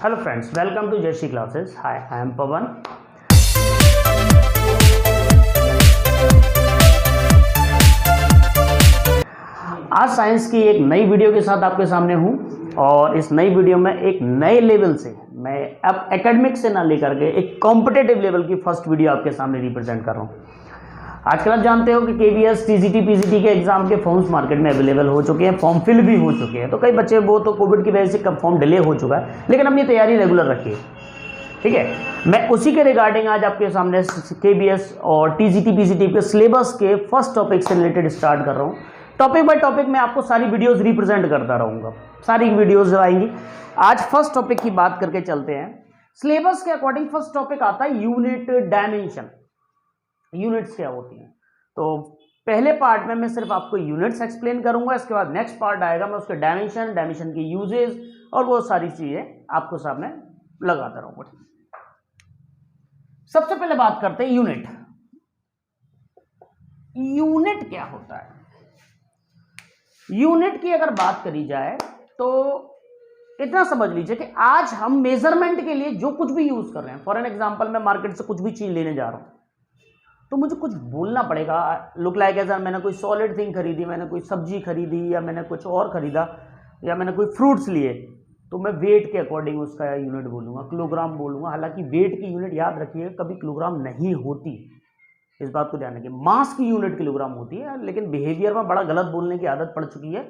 Hello friends, welcome to Jersey Classes. Hi, I am Pawan. आज science की एक नई वीडियो के साथ आपके सामने हूं और इस नई वीडियो में एक नए लेवल से मैं अब एकेडमिक से ना लेकर के एक कॉम्पिटेटिव लेवल की फर्स्ट वीडियो आपके सामने रिप्रेजेंट कर रहा हूं। आजकल आप जानते हो कि केवीएस, टीजीटी, पीजीटी के एग्जाम के फॉर्म्स मार्केट में अवेलेबल हो चुके हैं, फॉर्म फिल भी हो चुके हैं। तो कई बच्चे वो तो कोविड की वजह से कब फॉर्म डिले हो चुका है, लेकिन अपनी तैयारी रेगुलर रखिए। ठीक है, मैं उसी के रिगार्डिंग आज आपके सामने केवीएस और टीजीटी, पीजीटी के सिलेबस के फर्स्ट टॉपिक से रिलेटेड स्टार्ट कर रहा हूँ। टॉपिक बाय टॉपिक मैं आपको सारी वीडियोस रिप्रेजेंट करता रहूँगा, सारी वीडियोस जो आएंगी। आज फर्स्ट टॉपिक की बात करके चलते हैं। सिलेबस के अकॉर्डिंग फर्स्ट टॉपिक आता है यूनिट डायमेंशन। यूनिट्स क्या होती हैं, तो पहले पार्ट में मैं सिर्फ आपको यूनिट्स एक्सप्लेन करूंगा। इसके बाद नेक्स्ट पार्ट आएगा, मैं उसके डायमेंशन के यूजेस और वो सारी चीजें आपको सामने लगाता रहूंगा। सबसे पहले बात करते हैं यूनिट। यूनिट क्या होता है? यूनिट की अगर बात करी जाए तो इतना समझ लीजिए कि आज हम मेजरमेंट के लिए जो कुछ भी यूज कर रहे हैं, फॉर एन एग्जांपल मैं मार्केट से कुछ भी चीज लेने जा रहा हूं तो मुझे कुछ बोलना पड़ेगा। लुक लाइक एज मैंने कोई सॉलिड थिंग खरीदी, मैंने कोई सब्जी खरीदी, या मैंने कुछ और खरीदा, या मैंने कोई फ्रूट्स लिए, तो मैं वेट के अकॉर्डिंग उसका यूनिट बोलूँगा, किलोग्राम बोलूँगा। हालांकि वेट की यूनिट याद रखिए कभी किलोग्राम नहीं होती, इस बात को ध्यान रखिए। मास की यूनिट किलोग्राम होती है, लेकिन बिहेवियर में बड़ा गलत बोलने की आदत पड़ चुकी है।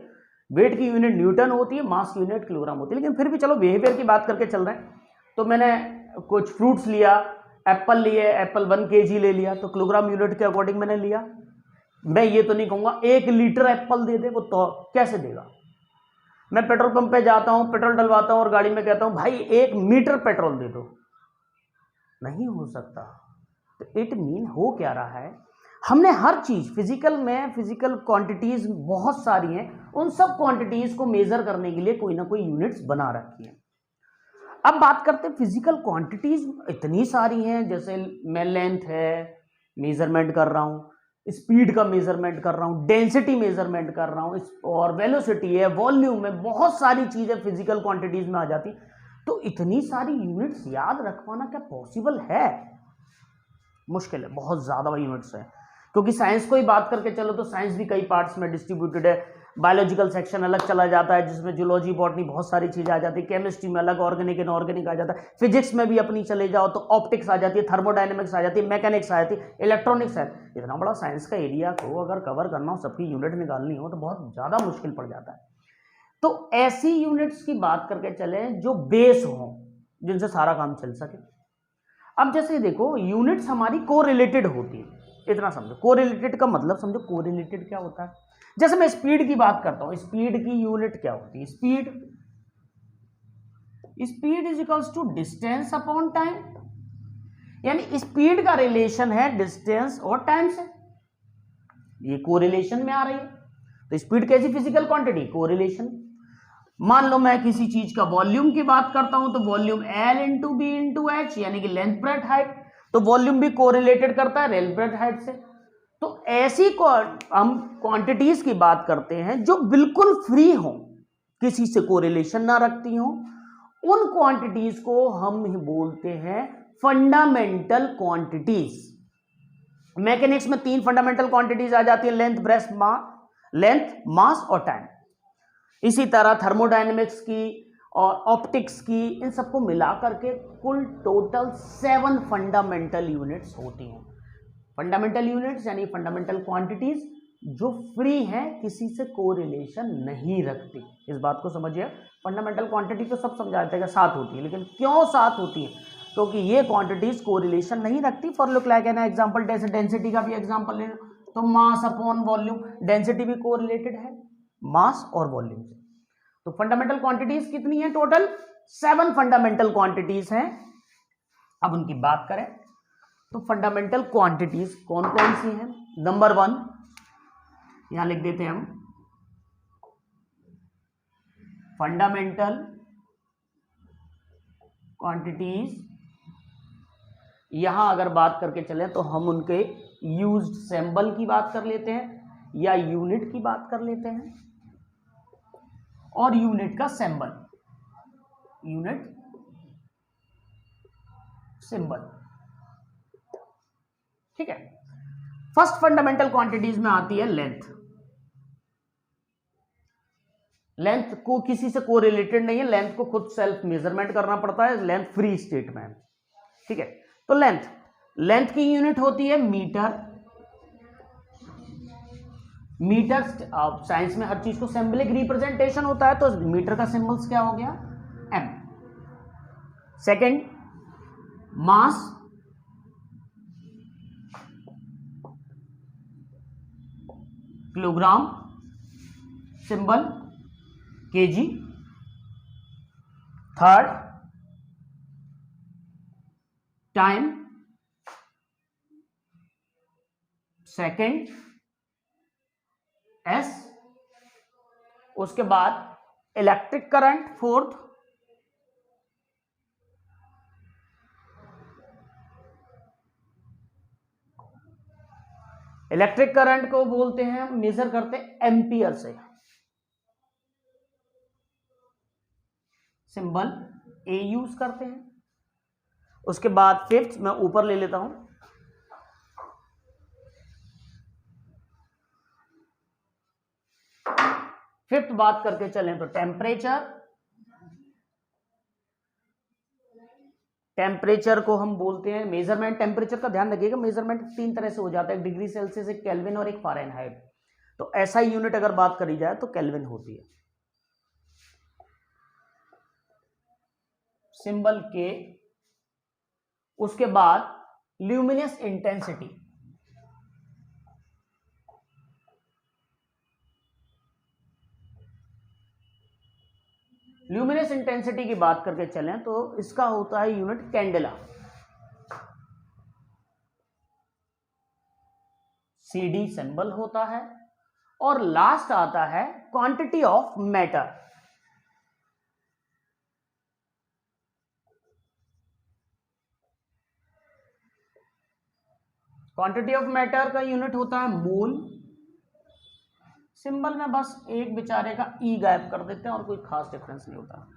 वेट की यूनिट न्यूटन होती है, मास की यूनिट किलोग्राम होती है। लेकिन फिर भी चलो बिहेवियर की बात करके चल रहे हैं। तो मैंने कुछ फ्रूट्स लिया, एप्पल लिए, एप्पल 1 kg ले लिया, तो किलोग्राम यूनिट के अकॉर्डिंग मैंने लिया। मैं ये तो नहीं कहूँगा 1 लीटर एप्पल दे दे, वो तो कैसे देगा। मैं पेट्रोल पंप पे जाता हूँ, पेट्रोल डलवाता हूँ और गाड़ी में कहता हूँ भाई 1 मीटर पेट्रोल दे दो, नहीं हो सकता। तो इट मीन हो क्या रहा है, हमने हर चीज फिजिकल में, फिजिकल क्वांटिटीज बहुत सारी हैं, उन सब क्वांटिटीज को मेजर करने के लिए कोई ना कोई यूनिट्स बना रखी है। अब बात करते हैं फिजिकल क्वांटिटीज इतनी सारी हैं, जैसे मैं लेंथ है मेजरमेंट कर रहा हूँ, स्पीड का मेजरमेंट कर रहा हूँ, डेंसिटी मेजरमेंट कर रहा हूँ, और वेलोसिटी है, वॉल्यूम है, बहुत सारी चीजें फिजिकल क्वांटिटीज में आ जाती। तो इतनी सारी यूनिट्स याद रखवाना क्या पॉसिबल है? मुश्किल है, बहुत ज्यादा यूनिट्स है। क्योंकि साइंस को ही बात करके चलो तो साइंस भी कई पार्ट्स में डिस्ट्रीब्यूटेड है। बायोलॉजिकल सेक्शन अलग चला जाता है, जिसमें जूलॉजी, बॉटनी, बहुत सारी चीजें आ जाती है। केमिस्ट्री में अलग, ऑर्गेनिक, इनऑर्गेनिक आ जाता है। फिजिक्स में भी अपनी चले जाओ तो ऑप्टिक्स आ जाती है, थर्मोडायनेमिक्स आ जाती है, मैकेनिक्स आ जाती है, इलेक्ट्रॉनिक्स है। इतना बड़ा साइंस का एरिया को अगर कवर करना हो, सबकी यूनिट निकालनी हो, तो बहुत ज्यादा मुश्किल पड़ जाता है। तो ऐसी यूनिट्स की बात करके चले जो बेस हो, जिनसे सारा काम चल सके। अब जैसे देखो, यूनिट्स हमारी कोरिलेटेड होती है, इतना समझो। कोरिलेटेड का मतलब समझो, कोरिलेटेड क्या होता है। जैसे मैं स्पीड की बात करता हूं, स्पीड की यूनिट क्या होती है? Speed is equals to distance upon time, यानी स्पीड का रिलेशन है डिस्टेंस और टाइम से। ये कोरिलेशन में आ रही है। तो स्पीड कैसी फिजिकल क्वांटिटी? कोरिलेशन। मान लो मैं किसी चीज का वॉल्यूम की बात करता हूं, तो volume L into B into H, यानी कि लेंथ ब्रेड्थ हाइट। तो वॉल्यूम भी कोरिलेटेड करता है लेंथ ब्रेड्थ हाइट से। तो ऐसी हम क्वांटिटीज की बात करते हैं जो बिल्कुल फ्री हो, किसी से कोरिलेशन ना रखती हो, उन क्वांटिटीज को हम बोलते हैं फंडामेंटल क्वांटिटीज। मैकेनिक्स में 3 फंडामेंटल क्वांटिटीज आ जाती है, लेंथ, मास और टाइम। इसी तरह थर्मोडायनेमिक्स की और ऑप्टिक्स की, इन सबको मिलाकर के कुल टोटल 7 फंडामेंटल यूनिट्स होती हैं। फंडामेंटल यूनिट्स यानी फंडामेंटल क्वांटिटीज जो फ्री हैं, किसी से कोरिलेशन नहीं रखती। इस बात को समझिए। फंडामेंटल क्वांटिटी तो सब समझाते हैं कि 7 होती है, लेकिन क्यों 7 होती है? क्योंकि ये क्वांटिटीज कोरिलेशन नहीं रखती। For look like an example, जैसे डेंसिटी का भी एग्जांपल ले लो, तो मास अपॉन वॉल्यूम, डेंसिटी भी कोरिलेटेड है मास और वॉल्यूम से। तो फंडामेंटल क्वांटिटीज कितनी है? टोटल 7 फंडामेंटल क्वांटिटीज हैं। अब उनकी बात करें तो फंडामेंटल क्वांटिटीज कौन कौन सी हैं? नंबर 1 यहां लिख देते हैं हम, फंडामेंटल क्वांटिटीज। यहां अगर बात करके चले तो हम उनके यूज्ड सिंबल की बात कर लेते हैं, या यूनिट की बात कर लेते हैं, और यूनिट का सिंबल, यूनिट सिंबल। ठीक है, फर्स्ट फंडामेंटल क्वांटिटीज में आती है लेंथ। लेंथ को किसी से कोरिलेटेड नहीं है, लेंथ को खुद सेल्फ मेजरमेंट करना पड़ता है, लेंथ फ्री स्टेट में। ठीक है, तो लेंथ की यूनिट होती है मीटर। मीटर साइंस में हर चीज को सिंबलिक रिप्रेजेंटेशन होता है, तो मीटर का सिंबल्स क्या हो गया, m. Second, mass, kilogram, symbol kg. Third, time. Second, s. उसके बाद electric current, fourth. Electric current को बोलते हैं, मेजर करते हैं एम्पियर से, सिंबल ए यूज करते हैं। उसके बाद फिफ्थ मैं ऊपर ले लेता हूं, फिफ्थ बात करके चलें तो टेम्परेचर। टेम्परेचर को हम बोलते हैं मेजरमेंट। टेम्परेचर का ध्यान रखिएगा, मेजरमेंट 3 तरह से हो जाता है, एक डिग्री सेल्सियस, एक केल्विन और एक फ़ारेनहाइट। तो ऐसा यूनिट अगर बात करी जाए तो केल्विन होती है, सिंबल के। उसके बाद ल्यूमिनस इंटेंसिटी, ल्यूमिनस इंटेंसिटी की बात करके चलें तो इसका होता है यूनिट कैंडेला, सीडी सिंबल होता है। और लास्ट आता है quantity of matter. Quantity of matter का यूनिट होता है मोल। सिंबल में बस एक बेचारे का ई गायब कर देते हैं और कोई खास डिफरेंस नहीं होता।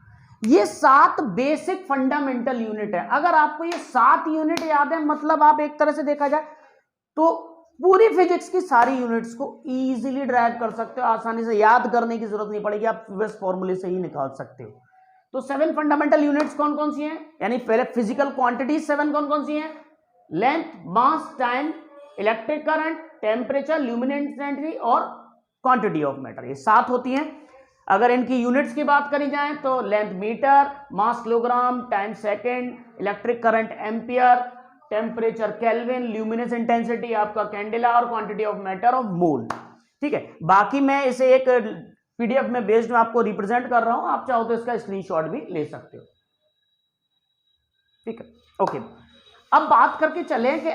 ये 7 बेसिक फंडामेंटल यूनिट है। अगर आपको ये 7 यूनिट याद है, मतलब आप एक तरह से देखा जाए तो पूरी फिजिक्स की सारी यूनिट्स को इजीली ड्राइव कर सकते हो, आसानी से याद करने की जरूरत नहीं पड़ेगी, आप बस फॉर्मूले से ही निकाल सकते हो। तो 7 फंडामेंटल यूनिट्स कौन कौन सी हैं, यानी पहले फिजिकल क्वांटिटीज 7 कौन कौन सी हैं, length, mass, time, electric current, temperature, ल्यूमिनेसेंसी और क्वांटिटी ऑफ मैटर, ये 7 होती हैं। अगर इनकी यूनिट्स की बात करी जाए तो length metre, mass kilogram, time second, electric current ampere, temperature kelvin, luminous intensity आपका कैंडेला और quantity of matter of mole. ठीक है, बाकी मैं इसे एक पीडीएफ में बेस्ड में आपको रिप्रेजेंट कर रहा हूं, आप चाहो तो इसका स्क्रीनशॉट भी ले सकते हो। ठीक है, ओके। अब बात करके चले कि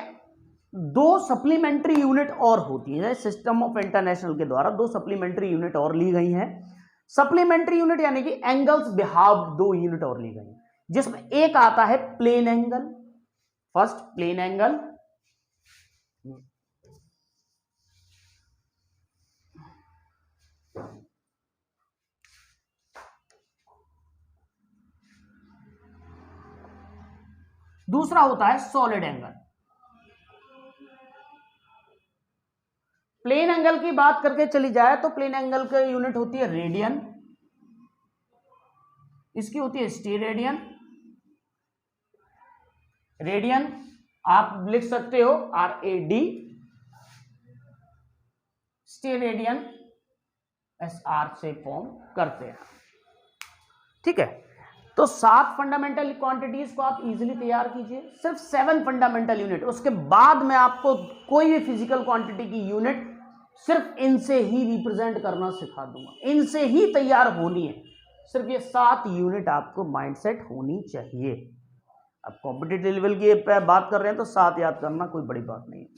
2 सप्लीमेंट्री यूनिट और होती है, सिस्टम ऑफ इंटरनेशनल के द्वारा 2 सप्लीमेंट्री यूनिट और ली गई हैं। सप्लीमेंट्री यूनिट यानी कि एंगल्स बिहाव 2 यूनिट और ली गई हैं, जिसमें एक आता है plane angle. First plane angle, दूसरा होता है सॉलिड एंगल। प्लेन एंगल की बात करके चली जाए तो प्लेन एंगल की यूनिट होती है रेडियन, इसकी होती है स्टेरेडियन। रेडियन आप लिख सकते हो RAD, स्टेरेडियन SR से फॉर्म करते हैं। ठीक है, तो 7 फंडामेंटल क्वांटिटीज को आप इजीली तैयार कीजिए, सिर्फ 7 फंडामेंटल यूनिट। उसके बाद मैं आपको कोई भी फिजिकल क्वांटिटी की यूनिट सिर्फ इनसे ही रिप्रेजेंट करना सिखा दूंगा, इनसे ही तैयार होनी है। सिर्फ ये 7 यूनिट आपको माइंडसेट होनी चाहिए। अब कॉम्पिटिटिव लेवल की बात कर रहे हैं तो 7 याद करना कोई बड़ी बात नहीं है।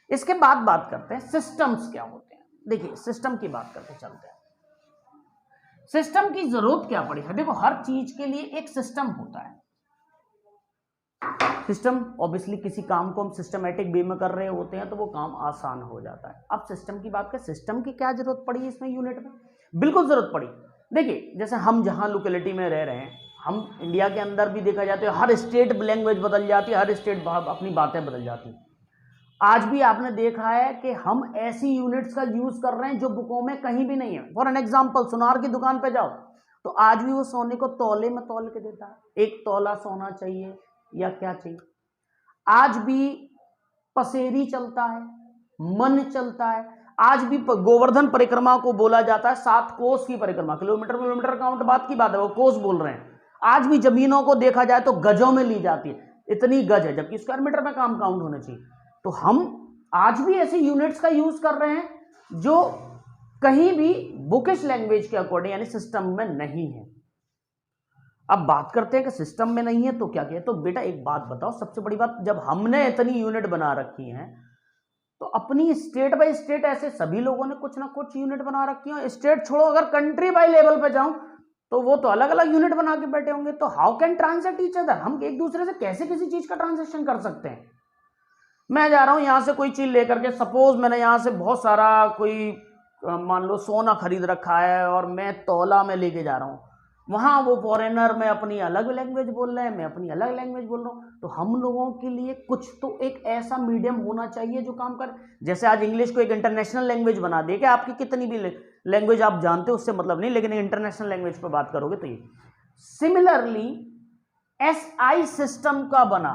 इसके बाद बात करते हैं सिस्टम्स क्या होते हैं। देखिए, सिस्टम की बात करते चलते हैं। सिस्टम की जरूरत क्या पड़ी है, देखो हर चीज के लिए एक सिस्टम होता है। सिस्टम ऑब्वियसली किसी काम को हम सिस्टमेटिक वे में कर रहे होते हैं तो वो काम आसान हो जाता है। अब सिस्टम की बात करें, सिस्टम की क्या जरूरत पड़ी इसमें यूनिट में, बिल्कुल जरूरत पड़ी। देखिए, जैसे हम जहां लोकेलिटी में रह रहे हैं, हम इंडिया के अंदर भी देखा जाता है, हर स्टेट लैंग्वेज बदल जाती है, हर स्टेट अपनी बातें बदल जाती है। आज भी आपने देखा है कि हम ऐसी यूनिट्स का यूज कर रहे हैं जो बुकों में कहीं भी नहीं है। फॉर एन एग्जांपल, सुनार की दुकान पे जाओ तो आज भी वो सोने को तौले में तौल के देता है, 1 तौला सोना चाहिए या क्या चाहिए। आज भी पसेरी चलता है, मन चलता है। आज भी गोवर्धन परिक्रमा को बोला जाता है 7 कोस की परिक्रमा। किलोमीटर काउंट बात की बात है, वो कोस बोल रहे हैं। आज भी जमीनों को देखा जाए तो गजों में ली जाती है, इतनी गज है, जबकि स्क्वायर मीटर में काम काउंट होना चाहिए। तो हम आज भी ऐसी यूनिट्स का यूज कर रहे हैं जो कहीं भी बुकिश लैंग्वेज के अकॉर्डिंग यानी सिस्टम में नहीं है। अब बात करते हैं कि सिस्टम में नहीं है तो क्या किया। तो बेटा एक बात बताओ, सबसे बड़ी बात, जब हमने इतनी यूनिट बना रखी है तो अपनी स्टेट बाय स्टेट ऐसे सभी लोगों ने कुछ ना कुछ यूनिट बना रखी है। स्टेट छोड़ो, अगर कंट्री बाय लेवल पे जाऊं तो वो तो अलग अलग यूनिट बना के बैठे होंगे। तो how can translate each other, हम एक दूसरे से कैसे किसी चीज का ट्रांजेक्शन कर सकते हैं। मैं जा रहा हूं यहां से कोई चीज लेकर के, सपोज मैंने यहां से बहुत सारा कोई मान लो सोना खरीद रखा है और मैं तौला में लेके जा रहा हूं, वहां वो फॉरेनर में अपनी अलग लैंग्वेज बोल रहे हैं, मैं अपनी अलग लैंग्वेज बोल रहा हूं। तो हम लोगों के लिए कुछ तो एक ऐसा मीडियम होना चाहिए जो काम करे। जैसे आज इंग्लिश को एक इंटरनेशनल लैंग्वेज बना दे कि आपकी कितनी भी लैंग्वेज आप जानते हो उससे मतलब नहीं, लेकिन इंटरनेशनल लैंग्वेज पर बात करोगे तो ये। सिमिलरली SI सिस्टम का बना,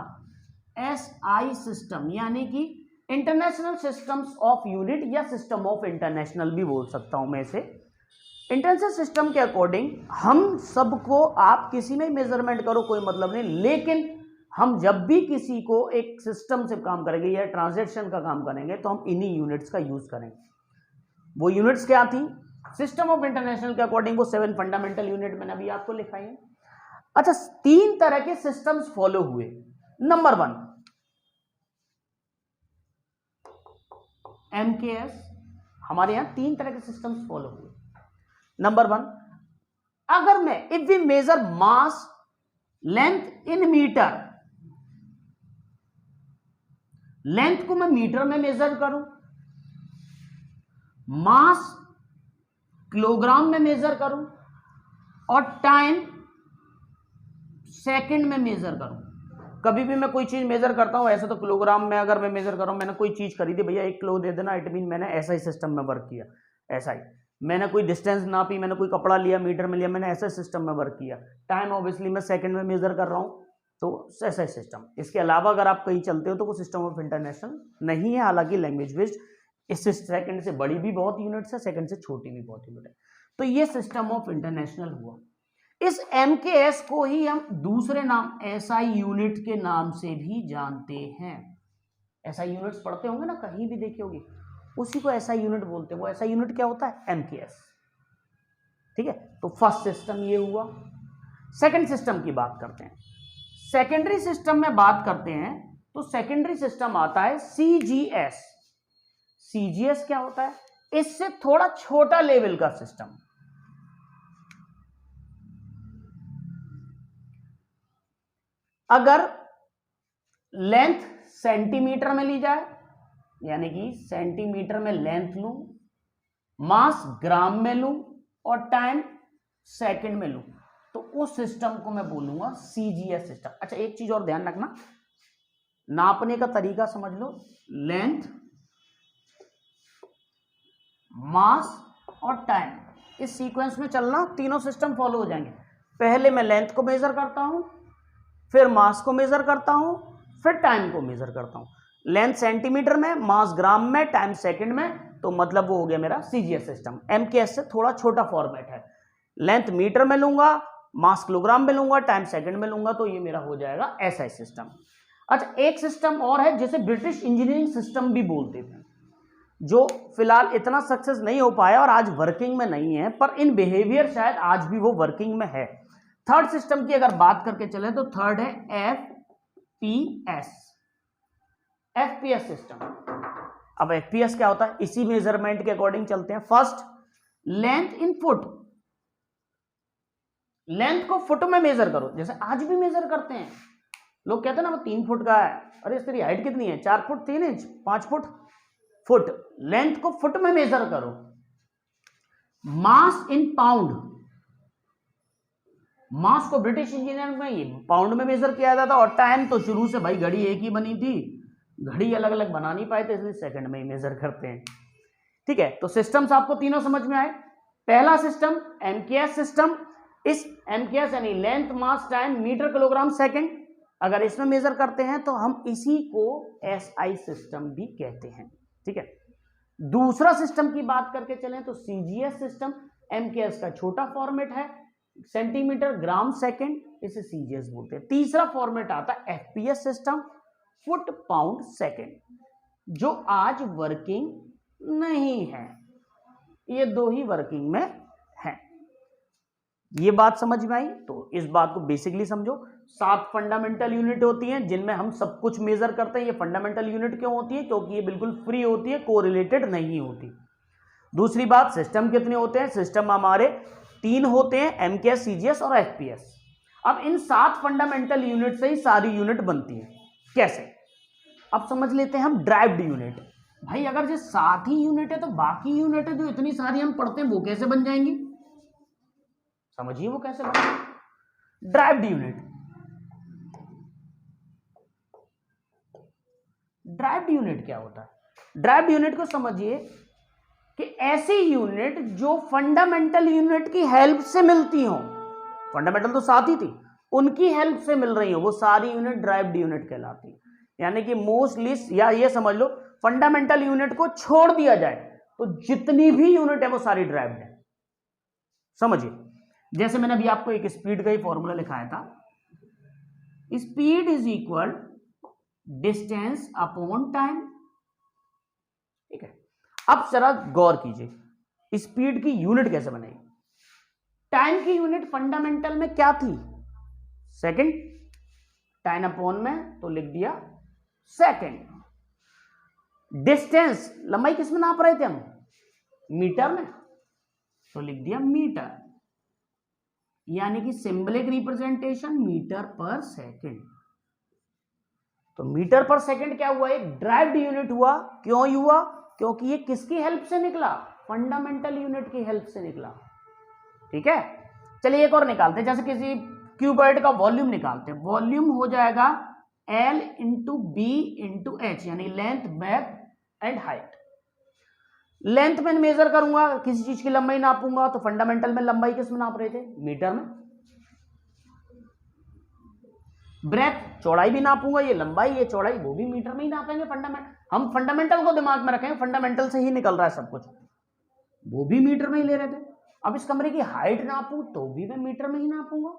SI सिस्टम यानी कि इंटरनेशनल सिस्टम्स ऑफ यूनिट या सिस्टम ऑफ इंटरनेशनल भी बोल सकता हूं मैं इसे। इंटरनेशनल सिस्टम के अकॉर्डिंग हम सबको, आप किसी में मेजरमेंट करो कोई मतलब नहीं, लेकिन हम जब भी किसी को एक सिस्टम से काम करेंगे या ट्रांजैक्शन का काम करेंगे तो हम इन्हीं यूनिट्स का यूज करेंगे। वो यूनिट्स क्या थी सिस्टम ऑफ इंटरनेशनल के अकॉर्डिंग? वो 7 फंडामेंटल यूनिट मैंने अभी आपको लिखाई है। अच्छा, 3 तरह के सिस्टम्स फॉलो हुए। नंबर 1 MKS, हमारे यहां 3 तरह के सिस्टम्स फॉलो हुए। नंबर 1, अगर मैं if we measure mass length in metre, length को मैं मीटर में मेजर करूं, मास किलोग्राम में मेजर करूं और टाइम सेकंड में मेजर करूं। कभी भी मैं कोई चीज मेजर करता हूं, ऐसे तो किलोग्राम में अगर मैं मेजर कर रहा हूं, मैंने कोई चीज खरीदी, भैया 1 किलो दे देना, इट मीन मैंने ऐसा ही सिस्टम में वर्क किया। ऐसा ही मैंने कोई डिस्टेंस नापी, मैंने कोई कपड़ा लिया, मीटर में लिया, मैंने ऐसा सिस्टम में वर्क किया। टाइम ऑब्वियसली मैं सेकंड में मेजर कर रहा हूं, तो ऐसा सिस्टम। इसके अलावा अगर आप कहीं चलते हो तो वो सिस्टम ऑफ इंटरनेशनल नहीं है। हालांकि लैंग्वेज बेस्ड, इससे सेकंड से बड़ी भी बहुत यूनिट्स है, सेकंड से छोटी भी बहुत यूनिट है। तो ये सिस्टम ऑफ इंटरनेशनल हुआ। इस MKS को ही हम दूसरे नाम SI यूनिट के नाम से भी जानते हैं। SI यूनिट्स पढ़ते होंगे ना, कहीं भी देखे होंगे, उसी को SI यूनिट बोलते हैं। वो SI यूनिट क्या होता है? MKS। ठीक है, तो फर्स्ट सिस्टम ये हुआ। सेकंड सिस्टम की बात करते हैं। सेकेंडरी सिस्टम में बात करते हैं तो सेकेंडरी सिस्टम आता है CGS। CGS क्या होता है? इससे थोड़ा छोटा लेवल का सिस्टम। अगर लेंथ सेंटीमीटर में ली जाए, यानी कि सेंटीमीटर में लेंथ लूं, मास ग्राम में लूं और टाइम सेकंड में लूं, तो उस सिस्टम को मैं बोलूंगा CGS सिस्टम। अच्छा, एक चीज और ध्यान रखना, नापने का तरीका समझ लो। लेंथ, मास और टाइम, इस सीक्वेंस में चलना, तीनों सिस्टम फॉलो हो जाएंगे। पहले मैं लेंथ को मेजर करता हूं, फिर मास को मेजर करता हूं, फिर टाइम को मेजर करता हूं। लेंथ सेंटीमीटर में, मास ग्राम में, टाइम सेकंड में, तो मतलब वो हो गया मेरा CGS सिस्टम। MKS से थोड़ा छोटा फॉर्मेट है। लेंथ मीटर में लूंगा, मास किलोग्राम में लूंगा, टाइम सेकंड में लूंगा, तो ये मेरा हो जाएगा SI सिस्टम। अच्छा, एक सिस्टम और है जिसे ब्रिटिश इंजीनियरिंग सिस्टम भी बोलते थे, जो फिलहाल इतना सक्सेस नहीं हो पाया और आज वर्किंग में नहीं है, पर इन बिहेवियर शायद आज भी वो वर्किंग में है। थर्ड सिस्टम की अगर बात करके चले तो थर्ड है FPS सिस्टम। अब FPS क्या होता है? इसी मेजरमेंट के अकॉर्डिंग चलते हैं। First, length in foot, length को फुट में मेजर करो, जैसे आज भी मेजर करते हैं। लोग कहते हैं ना वो 3 फुट का है, अरे तेरी हाइट कितनी है? 4 foot 3 inch, 5 foot. Foot, length को फुट में मेजर करो। मास इन पाउंड, मास को ब्रिटिश इंजीनियर में ये पाउंड में मेजर किया जाता और टाइम तो शुरू से भाई घड़ी एक ही बनी थी, घड़ी अलग अलग बना नहीं पाए थे, इसलिए सेकंड में ही मेजर करते हैं। ठीक है, तो सिस्टम्स आपको तीनों समझ में आए। पहला सिस्टम एमकेएस सिस्टम, इस एमकेएस यानी length mass time metre kilogram second, अगर इसमें मेजर करते हैं तो हम इसी को एसआई सिस्टम भी कहते हैं। ठीक है, दूसरा सिस्टम की बात करके चलें तो सीजीएस सिस्टम, एमकेएस का छोटा फॉर्मेट है, सेंटीमीटर ग्राम सेकंड, इसे सीजीएस बोलते हैं। तीसरा फॉर्मेट आता है FPS system, foot pound second, जो आज वर्किंग नहीं है। ये दो ही वर्किंग में है। ये बात समझ में आई? तो इस बात को बेसिकली समझो। 7 फंडामेंटल यूनिट होती हैं जिनमें हम सब कुछ मेजर करते हैं। ये फंडामेंटल यूनिट क्यों होती है? क्योंकि ये बिल्कुल फ्री होती है, कोरिलेटेड नहीं होती। दूसरी बात, सिस्टम कितने होते हैं? सिस्टम हमारे 3 होते हैं, एमकेएस, सीजीएस और एफपीएस। अब इन 7 फंडामेंटल यूनिट से ही सारी यूनिट बनती है। कैसे? अब समझ लेते हैं हम ड्राइव्ड यूनिट। भाई अगर ये 7 ही यूनिट है तो बाकी यूनिट है जो इतनी सारी हम पढ़ते हैं वो कैसे बन जाएंगी? समझिए वो कैसे बनेगी। ड्राइव्ड यूनिट, ड्राइव्ड यूनिट क्या होता है? ड्राइव्ड यूनिट को समझिए कि ऐसी यूनिट जो फंडामेंटल यूनिट की हेल्प से मिलती हो, फंडामेंटल तो 7 ही थी, उनकी हेल्प से मिल रही हो, वो सारी यूनिट ड्राइव्ड यूनिट कहलाती है। यानी कि मोस्टली, या ये समझ लो फंडामेंटल यूनिट को छोड़ दिया जाए तो जितनी भी यूनिट है वो सारी ड्राइव्ड है। समझिए, जैसे मैंने अभी आपको एक स्पीड का ही फॉर्मूला लिखाया था, speed is equal distance upon time. ठीक है, अब जरा गौर कीजिए, स्पीड की यूनिट कैसे बनेगी? टाइम की यूनिट फंडामेंटल में क्या थी? सेकंड, टाइम अपॉन में तो लिख दिया सेकंड। डिस्टेंस, लंबाई किस में नाप रहे थे हम? मीटर में, तो लिख दिया मीटर, यानी कि सिंबलिक रिप्रेजेंटेशन मीटर पर सेकंड। तो मीटर पर सेकंड क्या हुआ? एक ड्राइव्ड यूनिट हुआ। क्यों हुआ? क्योंकि ये किसकी हेल्प से निकला? फंडामेंटल यूनिट की हेल्प से निकला। ठीक है, चलिए एक और निकालते हैं। जैसे किसी क्यूबॉइड का वॉल्यूम निकालते हैं, वॉल्यूम हो जाएगा L into B into H, यानी length, breath and height. Length में मेजर करूंगा, किसी चीज की लंबाई नापूंगा, तो फंडामेंटल में लंबाई किस में नाप रहे थे? मीटर में। ब्रेथ, चौड़ाई भी नापूंगा, ये लंबाई ये चौड़ाई वो भी मीटर में ही नापेंगे। हम फंडामेंटल को दिमाग में रखें, फंडामेंटल से ही निकल रहा है सब कुछ, वो भी मीटर में ही ले रहे थे। अब इस कमरे की हाइट नापू तो भी मैं मीटर में ही नापूंगा।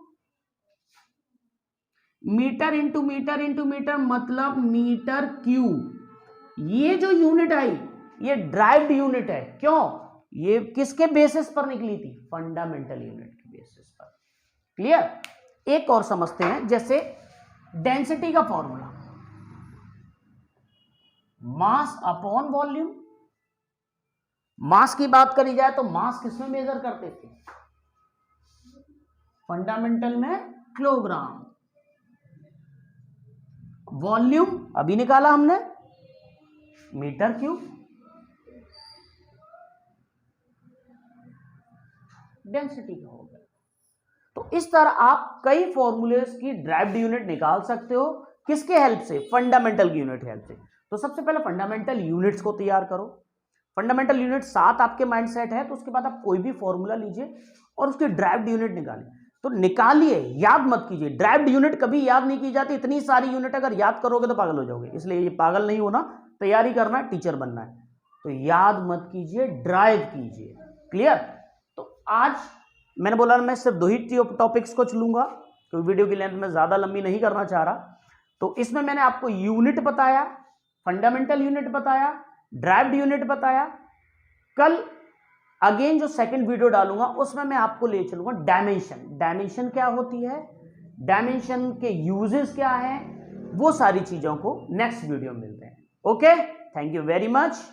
Metre into metre into metre मतलब मीटर क्यूब। ये जो यूनिट आई ये ड्राइव्ड यूनिट है। क्यों? ये किसके बेसिस पर निकली थी? फंडामेंटल यूनिट के बेसिस पर। क्लियर? एक और समझते हैं, जैसे डेंसिटी का फॉर्मूला, मास अपॉन वॉल्यूम। मास की बात करी जाए तो मास किसमें मेजर करते थे? फंडामेंटल में किलोग्राम। वॉल्यूम अभी निकाला हमने, मीटर क्यूब। डेंसिटी का हो गया। तो इस तरह आप कई फॉर्मूलेस की ड्राइव्ड यूनिट निकाल सकते हो। किसके हेल्प से? फंडामेंटल की यूनिट हेल्प से। तो सबसे पहले फंडामेंटल यूनिट्स को तैयार करो। फंडामेंटल यूनिट 7 आपके माइंड सेट है, तो उसके बाद आप कोई भी फॉर्मूला लीजिए और उसकी ड्राइव्ड यूनिट निकालिए। तो निकालिए, याद मत कीजिए। ड्राइव्ड यूनिट कभी याद नहीं की जाती। इतनी सारी यूनिट अगर याद करोगे तो पागल हो जाओगे, इसलिए ये पागल नहीं होना, तैयारी करना है, टीचर बनना है। तो याद मत कीजिए, ड्राइव कीजिए। क्लियर? तो आज मैंने बोला मैं सिर्फ 2 ही टॉपिक्स को चलूंगा, क्योंकि वीडियो की लेंथ में ज्यादा लंबी नहीं करना चाह रहा। तो इसमें मैंने आपको यूनिट बताया, फंडामेंटल यूनिट बताया, ड्राइव्ड यूनिट बताया। कल अगेन जो सेकंड वीडियो डालूंगा उसमें मैं आपको ले चलूंगा डायमेंशन। डायमेंशन क्या होती है, डायमेंशन के यूजेस क्या है, वो सारी चीजों को नेक्स्ट वीडियो में मिलते हैं। Okay, thank you very much.